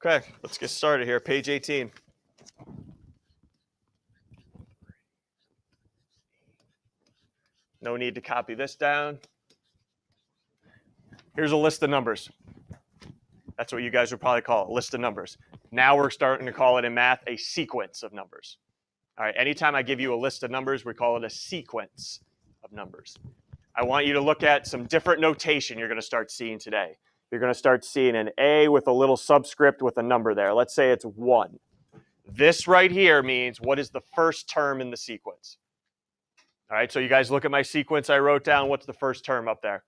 Okay, let's get started here. Page 18. No need to copy this down. Here's a list of numbers. That's what you guys would probably call it, a list of numbers. Now we're starting to call it in math a sequence of numbers. All right, anytime I give you a list of numbers, we call it a sequence of numbers. I want you to look at some different notation you're going to start seeing today. You're going to start seeing an A with a little subscript with a number there. Let's say it's 1. This right here means what is the first term in the sequence. All right, so you guys look at my sequence I wrote down. What's the first term up there?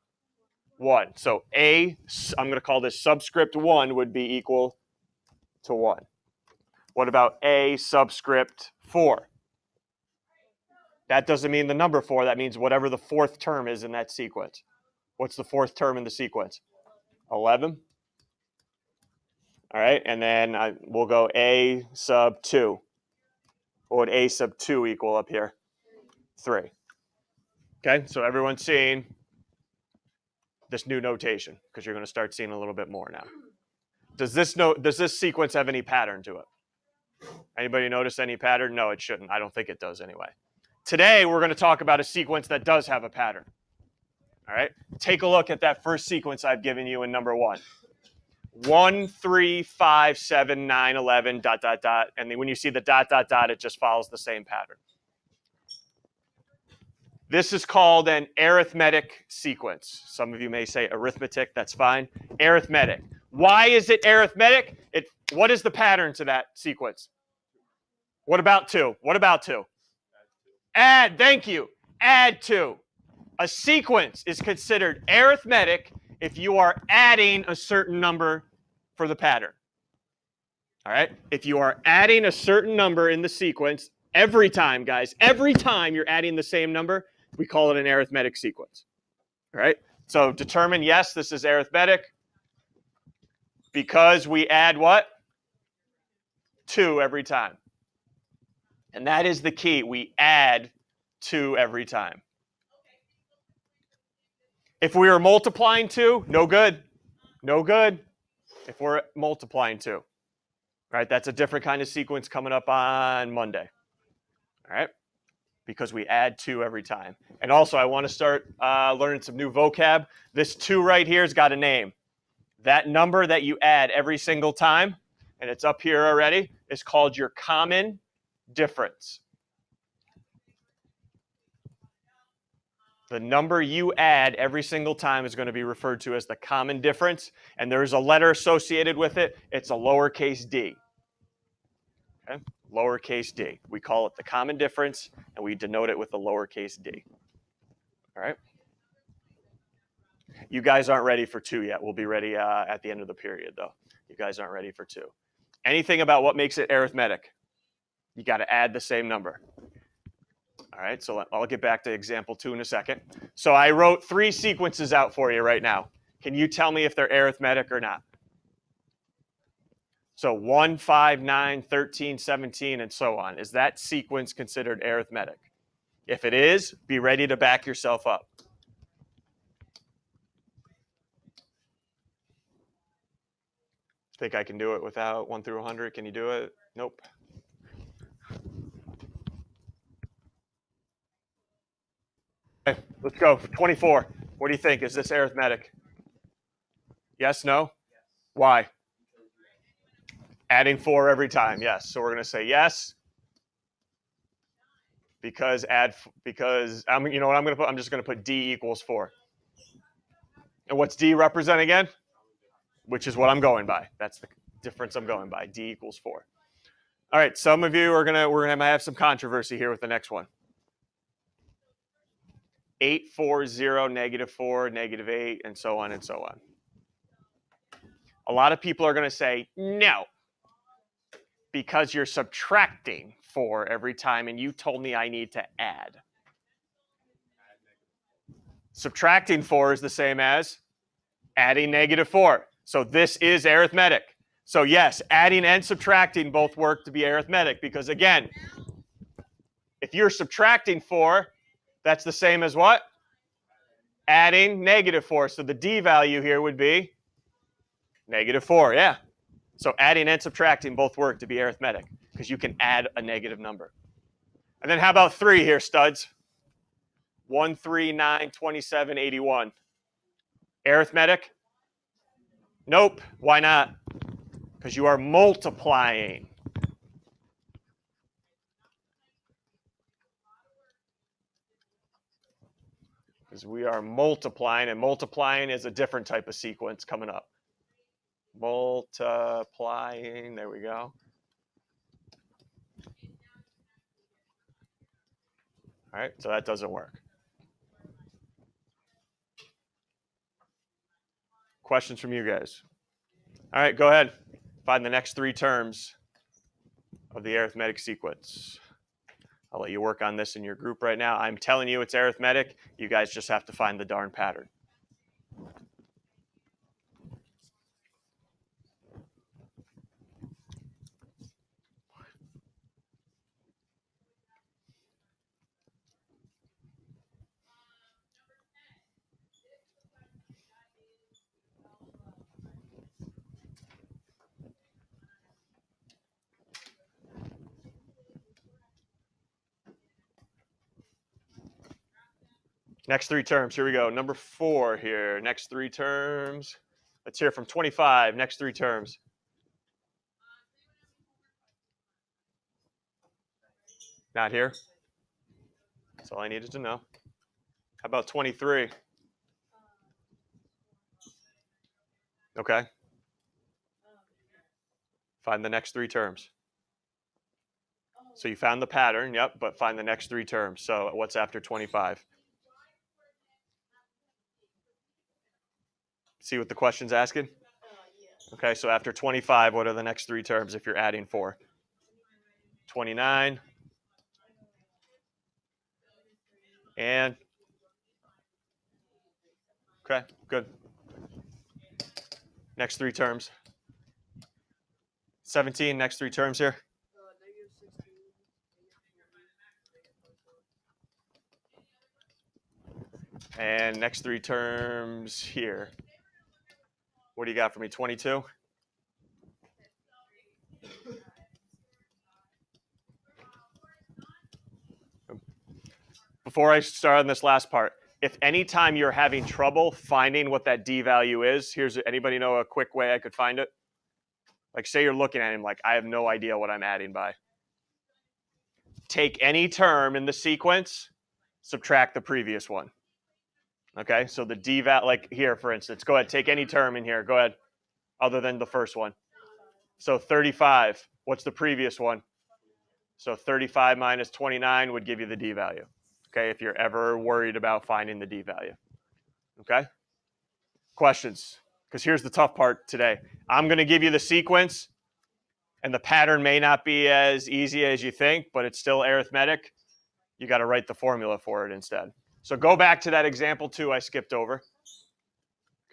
1. So A, I'm going to call this subscript 1 would be equal to 1. What about A subscript 4? That doesn't mean the number 4. That means whatever the fourth term is in that sequence. What's the fourth term in the sequence? 11. All right, and then we'll go A sub 2. What would A sub 2 equal up here? 3. Okay, so everyone's seeing this new notation because you're going to start seeing a little bit more now. Does this sequence have any pattern to it? Anybody notice any pattern? No, it shouldn't. I don't think it does anyway. Today, we're going to talk about a sequence that does have a pattern. All right, take a look at that first sequence I've given you in number 1. 1, 3, 5, 7, 9, 11, dot, dot, dot. And then when you see the dot, dot, dot, it just follows the same pattern. This is called an arithmetic sequence. Some of you may say arithmetic. That's fine. Arithmetic. Why is it arithmetic? What is the pattern to that sequence? What about 2? What about 2? Add. Thank you. Add 2. A sequence is considered arithmetic if you are adding a certain number for the pattern. All right? If you are adding a certain number in the sequence, every time, guys, every time you're adding the same number, we call it an arithmetic sequence. All right? So determine, yes, this is arithmetic because we add what? 2 every time. And that is the key. We add 2 every time. If we are multiplying 2, no good. No good if we're multiplying 2. All right, that's a different kind of sequence coming up on Monday. All right, because we add 2 every time. And also, I want to start learning some new vocab. This 2 right here has got a name. That number that you add every single time, and it's up here already, is called your common difference. The number you add every single time is going to be referred to as the common difference, and there's a letter associated with it. It's a lowercase d. Okay? Lowercase d. We call it the common difference, and we denote it with the lowercase d. All right? You guys aren't ready for 2 yet. We'll be ready at the end of the period, though. You guys aren't ready for 2. Anything about what makes it arithmetic? You got to add the same number. All right, so I'll get back to example 2 in a second. So I wrote 3 sequences out for you right now. Can you tell me if they're arithmetic or not? So 1, 5, 9, 13, 17, and so on. Is that sequence considered arithmetic? If it is, be ready to back yourself up. Think I can do it without 1 through 100? Can you do it? Nope. Okay, let's go. 24. What do you think? Is this arithmetic? Yes, no? Why? Adding 4 every time. Yes. So we're going to say yes. Because you know what I'm going to put? I'm just going to put D equals 4. And what's D represent again? Which is what I'm going by. That's the difference I'm going by. D equals 4. All right. Some of you we're gonna have some controversy here with the next one. 8, 4, 0, -4, -8, and so on and so on. A lot of people are going to say, no, because you're subtracting 4 every time, and you told me I need to add. Subtracting 4 is the same as adding -4. So this is arithmetic. So yes, adding and subtracting both work to be arithmetic because, again, if you're subtracting 4, that's the same as what? Adding -4. So the D value here would be -4, yeah. So adding and subtracting both work to be arithmetic because you can add a negative number. And then how about 3 here, studs? 1, 3, 9, 27, 81. Arithmetic? Nope. Why not? Because you are multiplying. Because we are multiplying, and multiplying is a different type of sequence coming up. Multiplying, there we go. All right, so that doesn't work. Questions from you guys? All right, go ahead. Find the next 3 terms of the arithmetic sequence. I'll let you work on this in your group right now. I'm telling you it's arithmetic. You guys just have to find the darn pattern. Next 3 terms, here we go. Number 4 here, next 3 terms. Let's hear from 25, next 3 terms. Not here? That's all I needed to know. How about 23? Okay. Find the next 3 terms. So you found the pattern, yep, but find the next 3 terms. So what's after 25? See what the question's asking? Okay, so after 25, what are the next 3 terms if you're adding 4? 29. And? Okay, good. Next 3 terms. 17, next 3 terms here. And next 3 terms here. What do you got for me, 22? Before I start on this last part, if anytime you're having trouble finding what that D value is, anybody know a quick way I could find it? Like say you're looking at him like, I have no idea what I'm adding by. Take any term in the sequence, subtract the previous one. Okay, so the D value, like here, for instance, go ahead, take any term in here, go ahead, other than the first one. So 35, what's the previous one? So 35 minus 29 would give you the D value. Okay, if you're ever worried about finding the D value. Okay? Questions? Because here's the tough part today. I'm going to give you the sequence, and the pattern may not be as easy as you think, but it's still arithmetic. You got to write the formula for it instead. So go back to that example 2 I skipped over.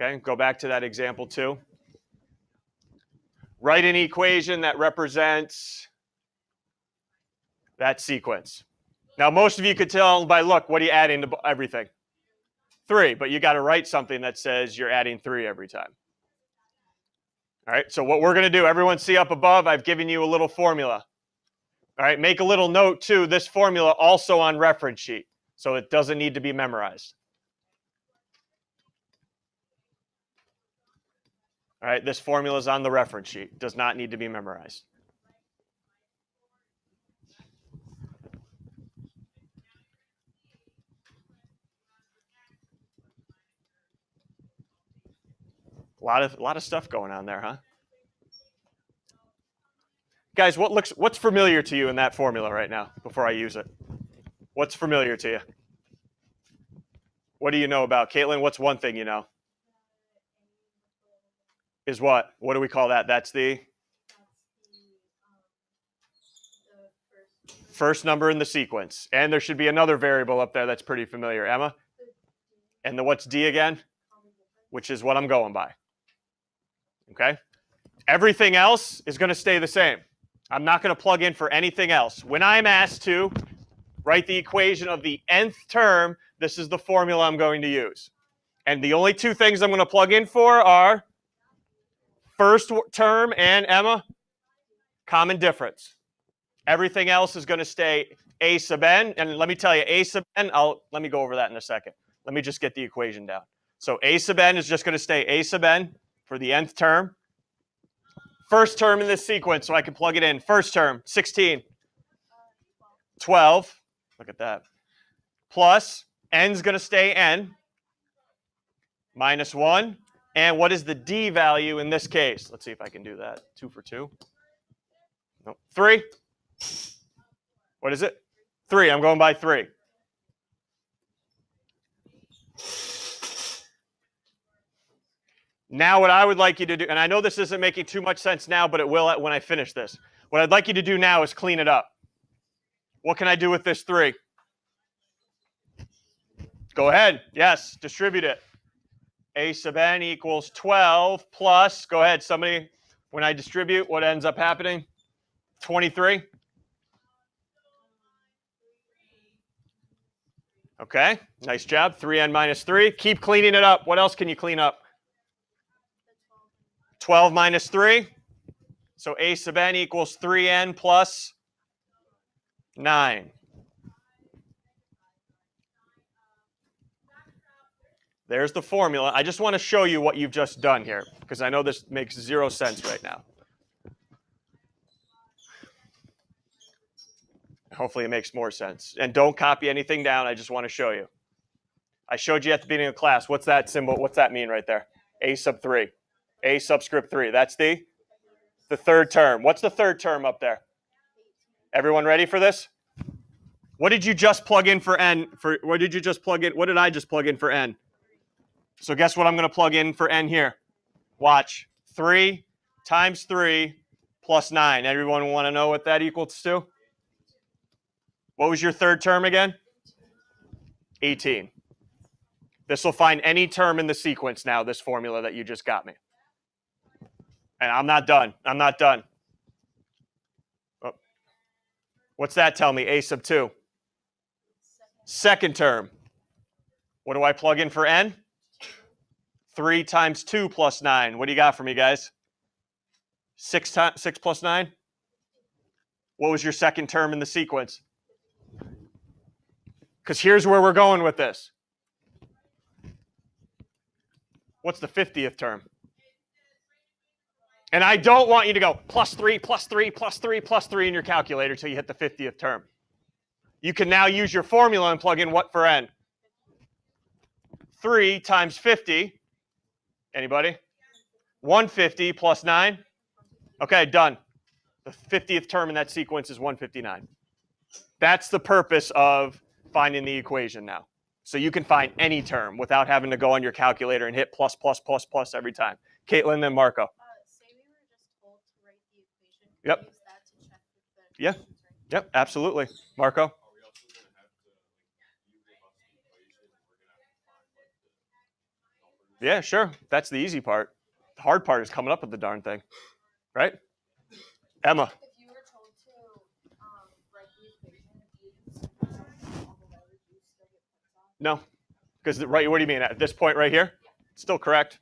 Okay, go back to that example 2. Write an equation that represents that sequence. Now, most of you could tell by look, what are you adding to everything? 3, but you got to write something that says you're adding 3 every time. All right, so what we're going to do, everyone see up above, I've given you a little formula. All right, make a little note too, this formula also on reference sheet, so it doesn't need to be memorized. All right, this formula is on the reference sheet, does not need to be memorized. A lot of stuff going on there, huh? Guys, what's familiar to you in that formula right now before I use it? What's familiar to you? What do you know about? Caitlin, what's one thing you know? Is what? What do we call that? That's the first number in the sequence. And there should be another variable up there that's pretty familiar. Emma? And what's D again? Which is what I'm going by. Okay? Everything else is going to stay the same. I'm not going to plug in for anything else. When I'm asked to write the equation of the nth term, this is the formula I'm going to use. And the only 2 things I'm going to plug in for are first term and Emma, common difference. Everything else is going to stay a sub n. And let me tell you, a sub n, let me go over that in a second. Let me just get the equation down. So a sub n is just going to stay a sub n for the nth term. First term in this sequence, so I can plug it in. First term, 16. 12. Look at that. Plus, n's going to stay n. Minus 1. And what is the d value in this case? Let's see if I can do that. 2 for 2. No, 3. What is it? 3. I'm going by 3. Now what I would like you to do, and I know this isn't making too much sense now, but it will when I finish this. What I'd like you to do now is clean it up. What can I do with this 3? Go ahead. Yes, distribute it. A sub n equals 12 plus, go ahead, somebody, when I distribute, what ends up happening? 23. Okay, nice job. 3n minus 3. Keep cleaning it up. What else can you clean up? 12 minus 3. So a sub n equals 3n plus 9. There's the formula. I just want to show you what you've just done here, because I know this makes 0 sense right now. Hopefully it makes more sense. And don't copy anything down. I just want to show you. I showed you at the beginning of class. What's that symbol? What's that mean right there? A sub 3. A subscript 3. That's the third term. What's the third term up there? Everyone ready for this? What did you just plug in for n? What did you just plug in? What did I just plug in for n? So guess what I'm going to plug in for n here? Watch. 3 times 3 plus 9. Everyone want to know what that equals to? What was your third term again? 18. This will find any term in the sequence now, this formula that you just got me. And I'm not done. I'm not done. Oh. What's that tell me? A sub 2. Second term. What do I plug in for n? 3 times 2 plus 9. What do you got for me, guys? 6 plus 9? What was your second term in the sequence? Because here's where we're going with this. What's the 50th term? And I don't want you to go plus 3, plus 3, plus 3, plus 3 in your calculator until you hit the 50th term. You can now use your formula and plug in what for n? 3 times 50. Anybody? 150 plus 9. Okay, done. The 50th term in that sequence is 159. That's the purpose of finding the equation now. So you can find any term without having to go on your calculator and hit plus, plus, plus, plus every time. Caitlin, then Marco. Say we were just told to write the equation. Yep. Use that to check the Yeah. Yep, absolutely. Marco? Yeah, sure. That's the easy part. The hard part is coming up with the darn thing. Right? Emma? If you were told to write the equation, use all the letters, you still get points off? No. Because, right, what do you mean? At this point right here? Still correct.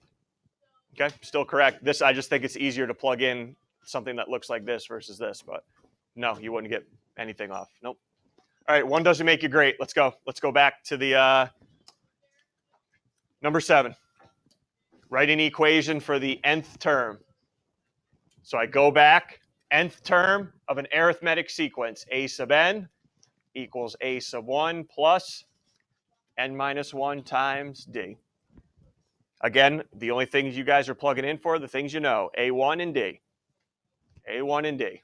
Okay, still correct. This, I just think it's easier to plug in something that looks like this versus this. But no, you wouldn't get anything off. Nope. All right, one doesn't make you great. Let's go. Let's go back to the number 7. Write an equation for the nth term. So I go back, nth term of an arithmetic sequence, a sub n equals a sub 1 plus n minus 1 times d. Again, the only things you guys are plugging in for, the things you know, a1 and d. a1 and d.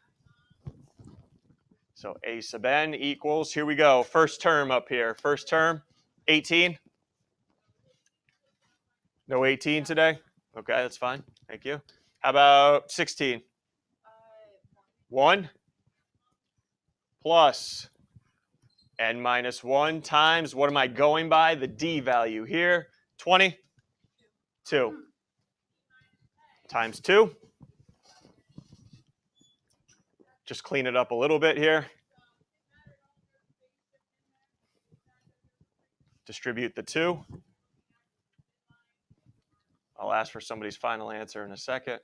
So a sub n equals, here we go, first term up here. First term, 18. No 18 today? Okay, that's fine. Thank you. How about 16? 1 plus n minus 1 times, what am I going by? The d value here. 20? 2. Times 2. Just clean it up a little bit here. Distribute the 2. I'll ask for somebody's final answer in a second.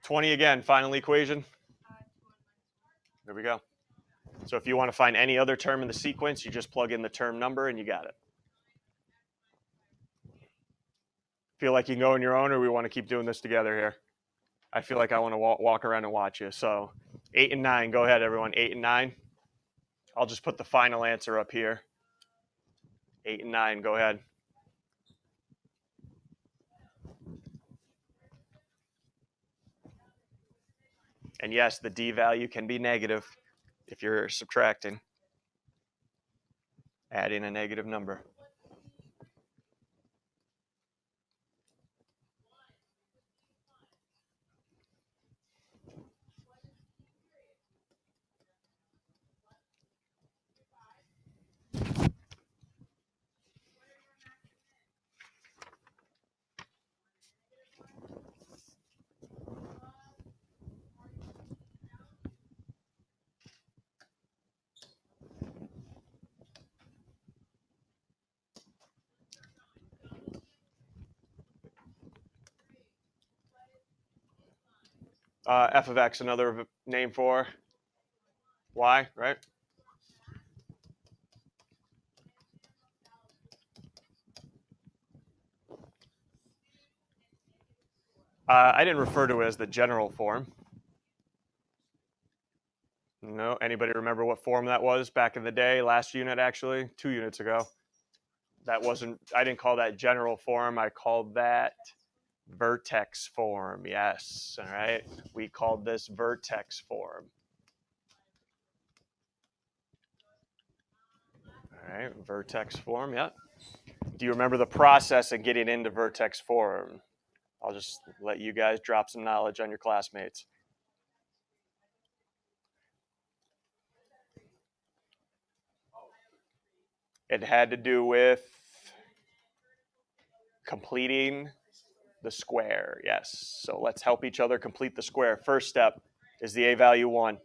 20 again, final equation. There we go. So if you want to find any other term in the sequence, you just plug in the term number and you got it. Feel like you can go on your own, or we want to keep doing this together here? I feel like I want to walk around and watch you. So 8 and 9, go ahead, everyone. 8 and 9. I'll just put the final answer up here. 8 and 9, go ahead. And yes, the D value can be negative if you're subtracting, adding a negative number. F of x, another name for y, right? I didn't refer to it as the general form. No, anybody remember what form that was back in the day? Last unit, actually, 2 units ago. That wasn't, I didn't call that general form. I called that vertex form. Yes, all right. We called this vertex form. All right, vertex form, yeah. Do you remember the process of getting into vertex form? I'll just let you guys drop some knowledge on your classmates. It had to do with completing the square, yes. So let's help each other complete the square. First step is the a value 1.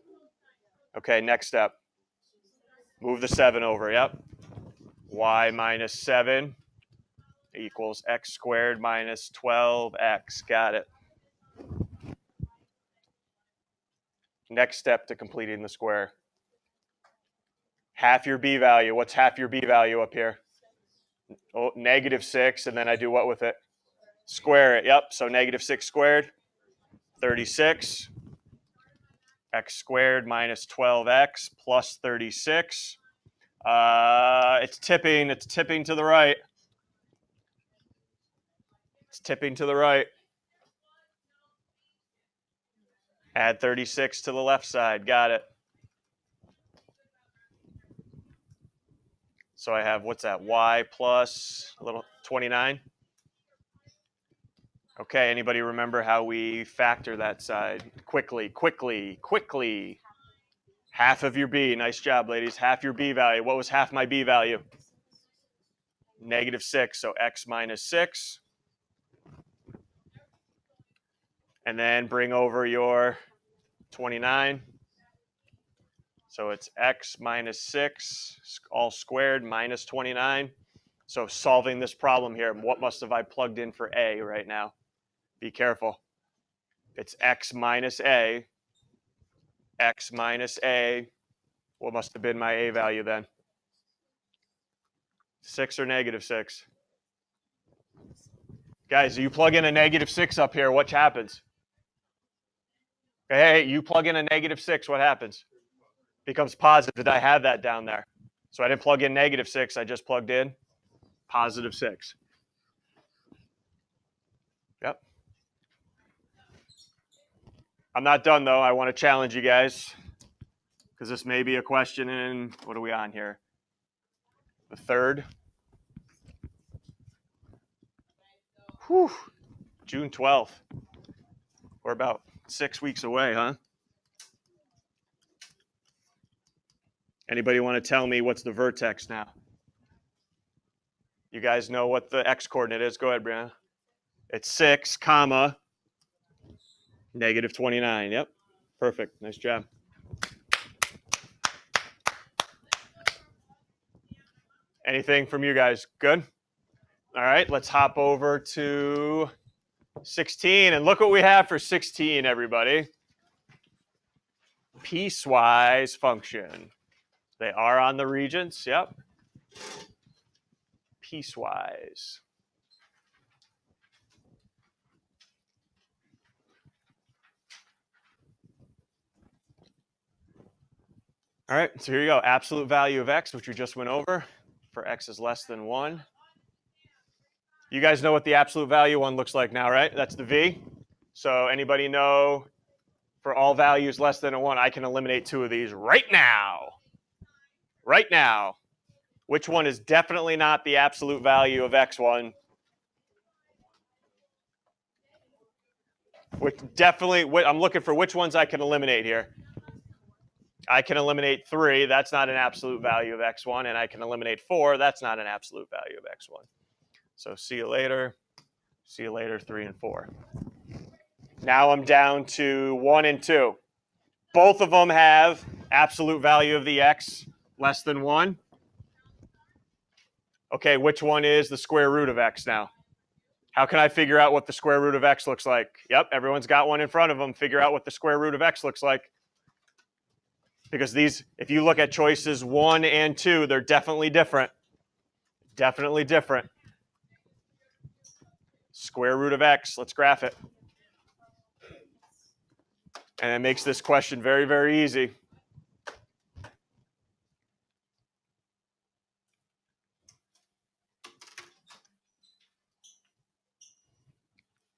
Okay, next step. Move the 7 over, yep. Y minus 7 equals x squared minus 12x. Got it. Next step to completing the square. Half your b value. What's half your b value up here? Oh, negative 6, and then I do what with it? Square it, yep. So negative 6 squared, 36. X squared minus 12x plus 36. It's tipping to the right. It's tipping to the right. Add 36 to the left side, got it. So I have, what's that, y plus a little 29. Okay, anybody remember how we factor that side? Quickly. Half of your b, nice job, ladies. Half your b value. What was half my b value? Negative 6, so x minus 6. And then bring over your 29. So it's x minus 6, all squared, minus 29. So solving this problem here, what must have I plugged in for a right now? Be careful. It's x minus a. X minus a. What must have been my a value then? 6 or negative 6? Guys, you plug in a negative 6 up here, what happens? Hey, you plug in a negative 6, what happens? Becomes positive. Did I have that down there? So I didn't plug in negative 6, I just plugged in positive 6. Yep. I'm not done, though. I want to challenge you guys, because this may be a question in, what are we on here? The 3rd. Whew. June 12th. We're about 6 weeks away, huh? Anybody want to tell me what's the vertex now? You guys know what the x-coordinate is? Go ahead, Brianna. It's 6, comma, negative 29. Yep, perfect. Nice job. Anything from you guys? Good? All right, let's hop over to 16, and look what we have for 16, everybody. Piecewise function. They are on the regents, yep. Piecewise. All right, so here you go. Absolute value of x, which we just went over, for x is less than 1. You guys know what the absolute value one looks like now, right? That's the v. So anybody know for all values less than a 1, I can eliminate 2 of these right now. Right now. Which one is definitely not the absolute value of x1? I'm looking for which ones I can eliminate here. I can eliminate 3. That's not an absolute value of x1. And I can eliminate 4. That's not an absolute value of x1. So see you later. See you later, 3 and 4. Now I'm down to 1 and 2. Both of them have absolute value of the x less than 1. Okay, which one is the square root of x now? How can I figure out what the square root of x looks like? Yep, everyone's got one in front of them. Figure out what the square root of x looks like. Because these, if you look at choices 1 and 2, they're definitely different. Definitely different. Square root of x, let's graph it. And it makes this question very, very easy.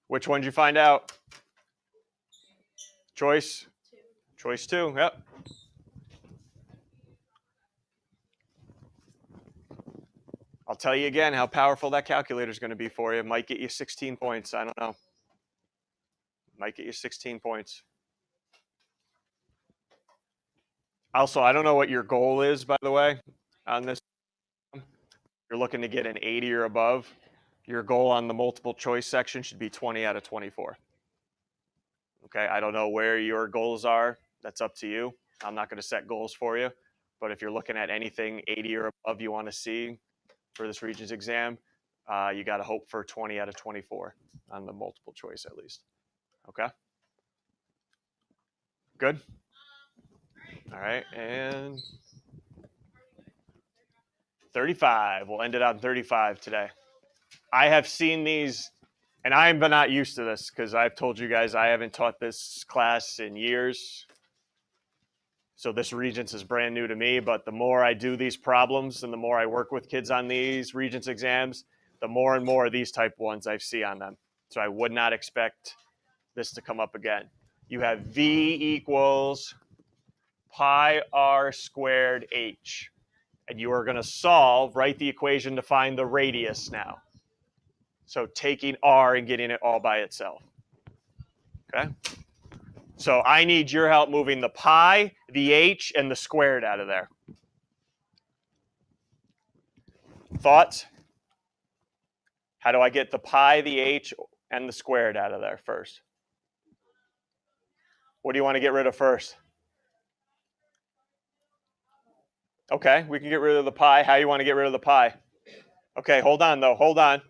Which one did you find out? Choice? Choice 2, yep. I'll tell you again how powerful that calculator is going to be for you. It might get you 16 points. I don't know. Might get you 16 points. Also, I don't know what your goal is, by the way, on this. You're looking to get an 80 or above. Your goal on the multiple choice section should be 20 out of 24. Okay, I don't know where your goals are. That's up to you. I'm not going to set goals for you. But if you're looking at anything 80 or above you want to see for this Regents exam, you got to hope for 20 out of 24 on the multiple choice at least. Okay? Good? All right, and 35. We'll end it on 35 today. I have seen these, and I am not used to this because I've told you guys I haven't taught this class in years. So this Regents is brand new to me, but the more I do these problems and the more I work with kids on these Regents exams, the more and more of these type ones I see on them. So I would not expect this to come up again. You have V equals pi r squared h. And you are going to solve, write the equation to find the radius now. So taking r and getting it all by itself. Okay? So I need your help moving the pi, the h, and the squared out of there. Thoughts? How do I get the pi, the h, and the squared out of there first? What do you want to get rid of first? Okay, we can get rid of the pi. How you want to get rid of the pi? Okay, hold on, though. Hold on.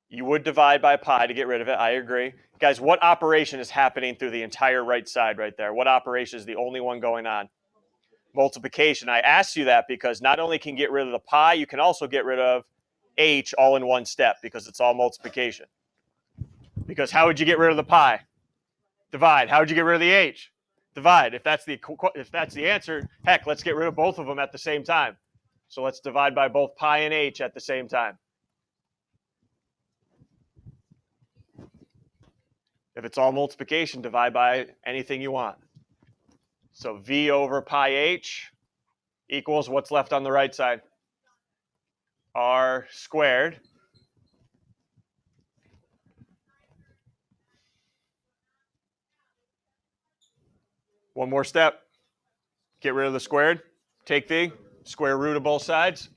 You would divide by pi to get rid of it. I agree. Guys, what operation is happening through the entire right side right there? What operation is the only one going on? Multiplication. I asked you that because not only can you get rid of the pi, you can also get rid of h all in one step because it's all multiplication. Because how would you get rid of the pi? Divide. How would you get rid of the h? Divide. If that's the answer, heck, let's get rid of both of them at the same time. So let's divide by both pi and h at the same time. If it's all multiplication, divide by anything you want. So v over pi h equals what's left on the right side? R squared. One more step. Get rid of the squared. Take the square root of both sides.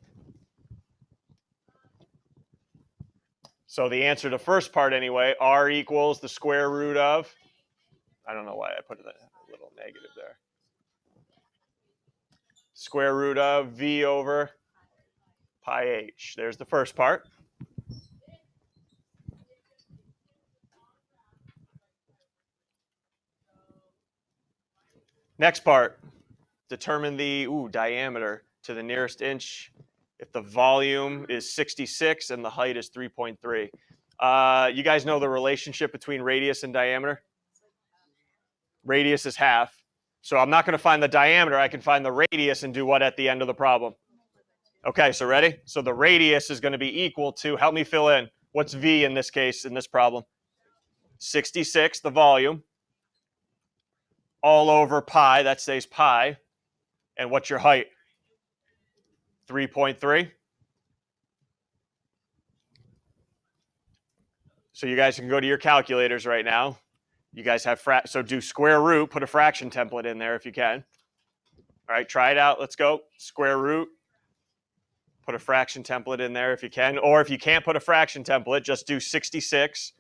So the answer to the first part anyway, r equals the square root of, I don't know why I put a little negative there. Square root of v over pi h. There's the first part. Next part, determine the diameter to the nearest inch if the volume is 66 and the height is 3.3. You guys know the relationship between radius and diameter? Radius is half. So I'm not going to find the diameter. I can find the radius and do what at the end of the problem? Okay, so ready? So the radius is going to be equal to, help me fill in, what's V in this case, in this problem? 66, the volume, all over pi, that stays pi. And what's your height? 3.3. So you guys can go to your calculators right now. You guys have, so do square root, put a fraction template in there if you can. All right, try it out. Let's go. Square root. Put a fraction template in there if you can. Or if you can't put a fraction template, just do 66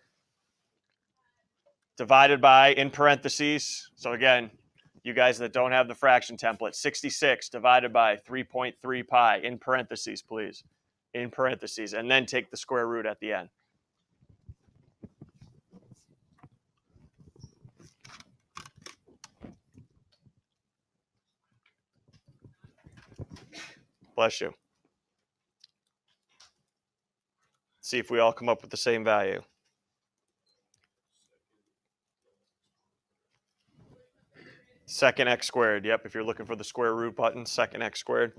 divided by, in parentheses. So again, you guys that don't have the fraction template, 66 divided by 3.3 pi, in parentheses, please. In parentheses. And then take the square root at the end. Bless you. See if we all come up with the same value. Second x squared. Yep, if you're looking for the square root button, second x squared.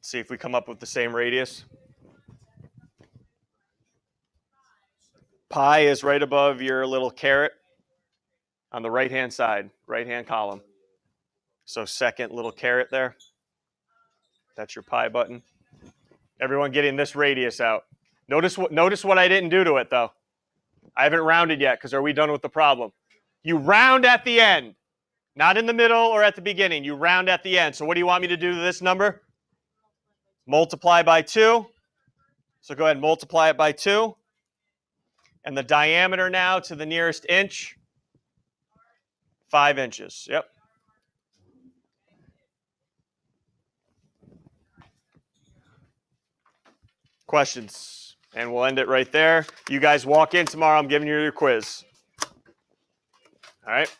See if we come up with the same radius. Pi is right above your little caret on the right-hand side, right-hand column. So second little caret there. That's your pi button. Everyone getting this radius out. Notice what I didn't do to it, though. I haven't rounded yet, because are we done with the problem? You round at the end, not in the middle or at the beginning. You round at the end. So what do you want me to do to this number? Multiply by 2. So go ahead and multiply it by 2. And the diameter now to the nearest inch, 5 inches. Yep. Questions? And we'll end it right there. You guys walk in tomorrow. I'm giving you your quiz. All right.